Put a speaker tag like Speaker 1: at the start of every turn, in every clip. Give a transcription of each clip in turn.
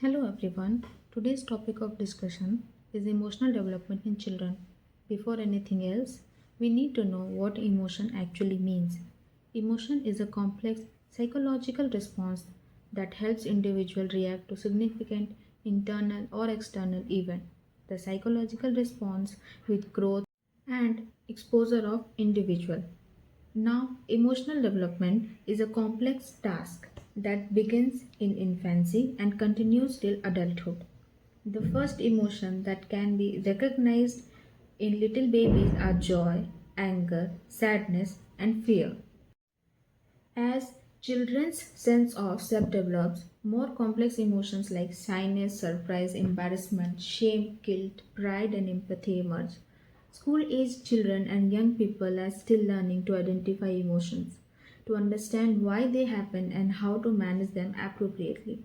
Speaker 1: Hello everyone. Today's topic of discussion is emotional development in children. Before anything else, we need to know what emotion actually means. Emotion is a complex psychological response that helps individual react to significant internal or external event. The psychological response with growth and exposure of individual. Now, emotional development is a complex task that begins in infancy and continues till adulthood. The first emotion that can be recognized in little babies are joy, anger, sadness, and fear. As children's sense of self develops, more complex emotions like shyness, surprise, embarrassment, shame, guilt, pride, and empathy emerge. School aged children and young people are still learning to identify emotions, to understand why they happen, and how to manage them appropriately.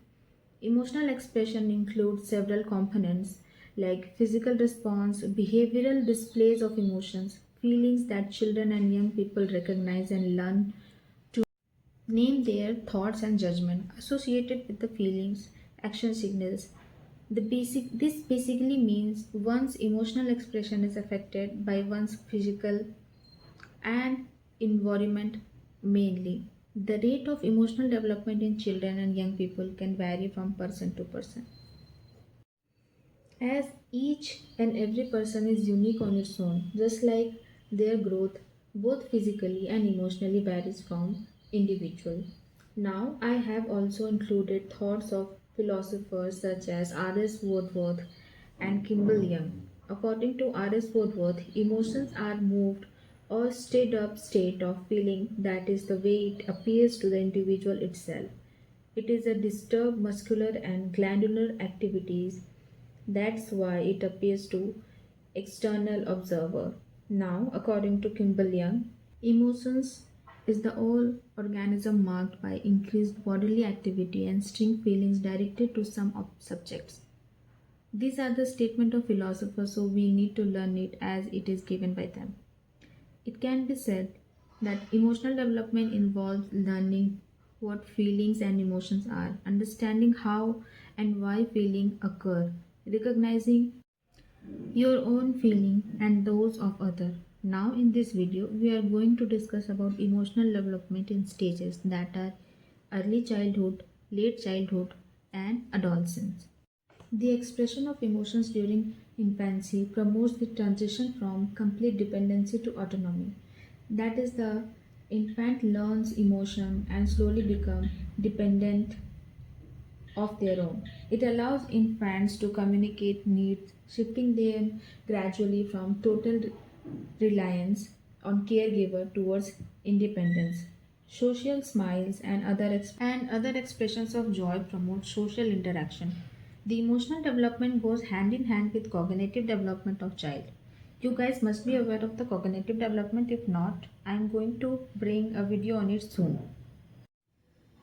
Speaker 1: Emotional expression includes several components like physical response, behavioral displays of emotions, feelings that children and young people recognize and learn to name their thoughts and judgment associated with the feelings, action signals. This basically means one's emotional expression is affected by one's physical and environment mainly. The rate of emotional development in children and young people can vary from person to person. As each and every person is unique on its own, just like their growth, both physically and emotionally, varies from individual. Now, I have also included thoughts of philosophers such as R.S. Wordsworth and Kimball Young. According to R.S. Wordsworth, emotions are moved or stirred up state of feeling that is the way it appears to the individual itself. It is a disturbed muscular and glandular activities. That's why it appears to external observer. Now, according to Kimball Young, emotions is the whole organism marked by increased bodily activity and strong feelings directed to some subjects. These are the statement of philosophers, so we need to learn it as it is given by them. It can be said that emotional development involves learning what feelings and emotions are, understanding how and why feelings occur, recognizing your own feeling and those of other. Now in this video we are going to discuss about emotional development in stages that are early childhood, late childhood and adolescence. The expression of emotions during infancy promotes the transition from complete dependency to autonomy. That is, the infant learns emotion and slowly become dependent of their own. It allows infants to communicate needs, shifting them gradually from total reliance on caregiver towards independence. Social smiles and other expressions of joy promote social interaction. The emotional development goes hand in hand with cognitive development of child. You guys must be aware of the cognitive development. If not, I am going to bring a video on it soon.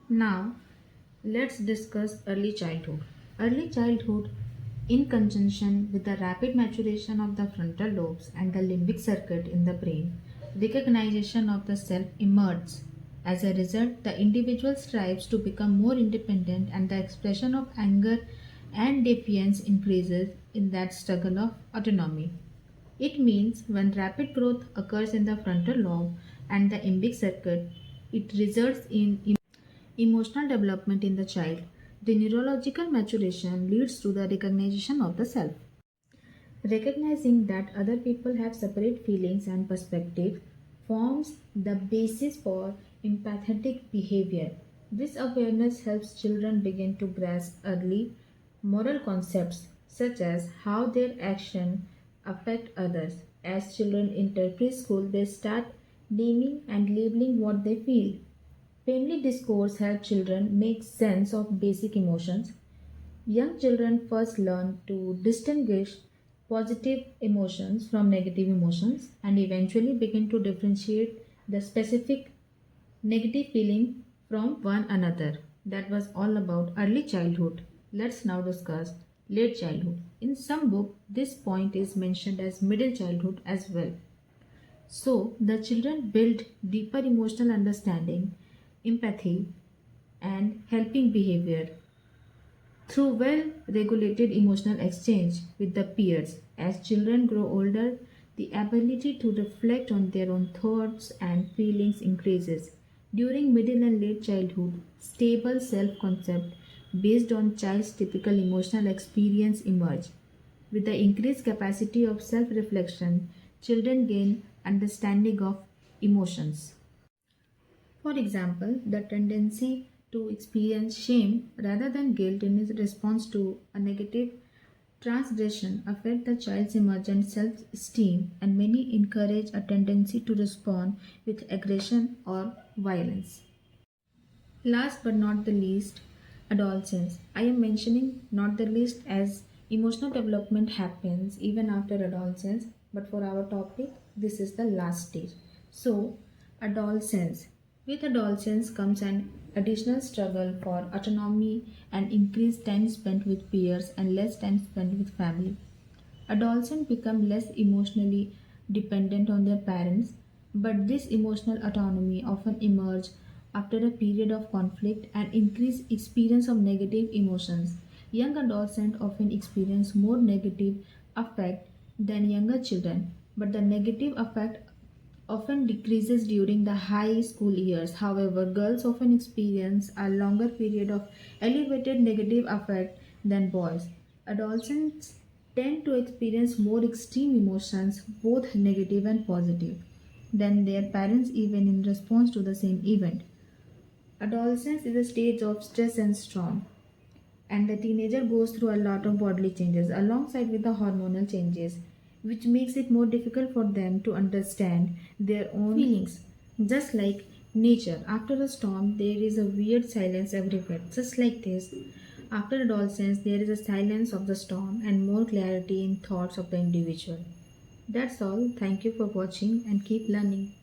Speaker 1: Now, let's discuss early childhood. Early childhood, in conjunction with the rapid maturation of the frontal lobes and the limbic circuit in the brain, recognition of the self emerges. As a result, the individual strives to become more independent, and the expression of anger and defiance increases in that struggle of autonomy. It means when rapid growth occurs in the frontal lobe and the limbic circuit, it results in emotional development in the child. The neurological maturation leads to the recognition of the self. Recognizing that other people have separate feelings and perspective forms the basis for empathetic behavior. This awareness helps children begin to grasp early moral concepts such as how their action affect others. As children enter preschool, they start naming and labeling what they feel. Family discourse helps children make sense of basic emotions. Young children first learn to distinguish positive emotions from negative emotions and eventually begin to differentiate the specific negative feeling from one another. That was all about early childhood. Let's now discuss late childhood. In some book, this point is mentioned as middle childhood as well. So, the children build deeper emotional understanding, empathy, and helping behavior. through well regulated emotional exchange with the peers. As children grow older, the ability to reflect on their own thoughts and feelings increases. During middle and late childhood, stable self concept based on child's typical emotional experience emerge. With the increased capacity of self reflection, children gain understanding of emotions. For example, the tendency to experience shame rather than guilt in its response to a negative transgression affect the child's emergent self-esteem, and many encourage a tendency to respond with aggression or violence. Last but not the least, adolescence. I am mentioning not the least as emotional development happens even after adolescence, but for our topic, this is the last stage. So, adolescence. With adolescence comes an additional struggle for autonomy and increased time spent with peers and less time spent with family. Adolescents become less emotionally dependent on their parents, but this emotional autonomy often emerges after a period of conflict and increased experience of negative emotions. Young adolescents often experience more negative affect than younger children, but the negative affect often decreases during the high school years. However, girls often experience a longer period of elevated negative affect than boys. Adolescents tend to experience more extreme emotions, both negative and positive, than their parents, even in response to the same event. Adolescence is a stage of stress and storm, and the teenager goes through a lot of bodily changes alongside with the hormonal changes, which makes it more difficult for them to understand their own feelings. Just like nature after a storm, there is a weird silence everywhere. Just like this, after adolescence there is a silence of the storm and more clarity in thoughts of the individual. That's all. Thank you for watching and keep learning.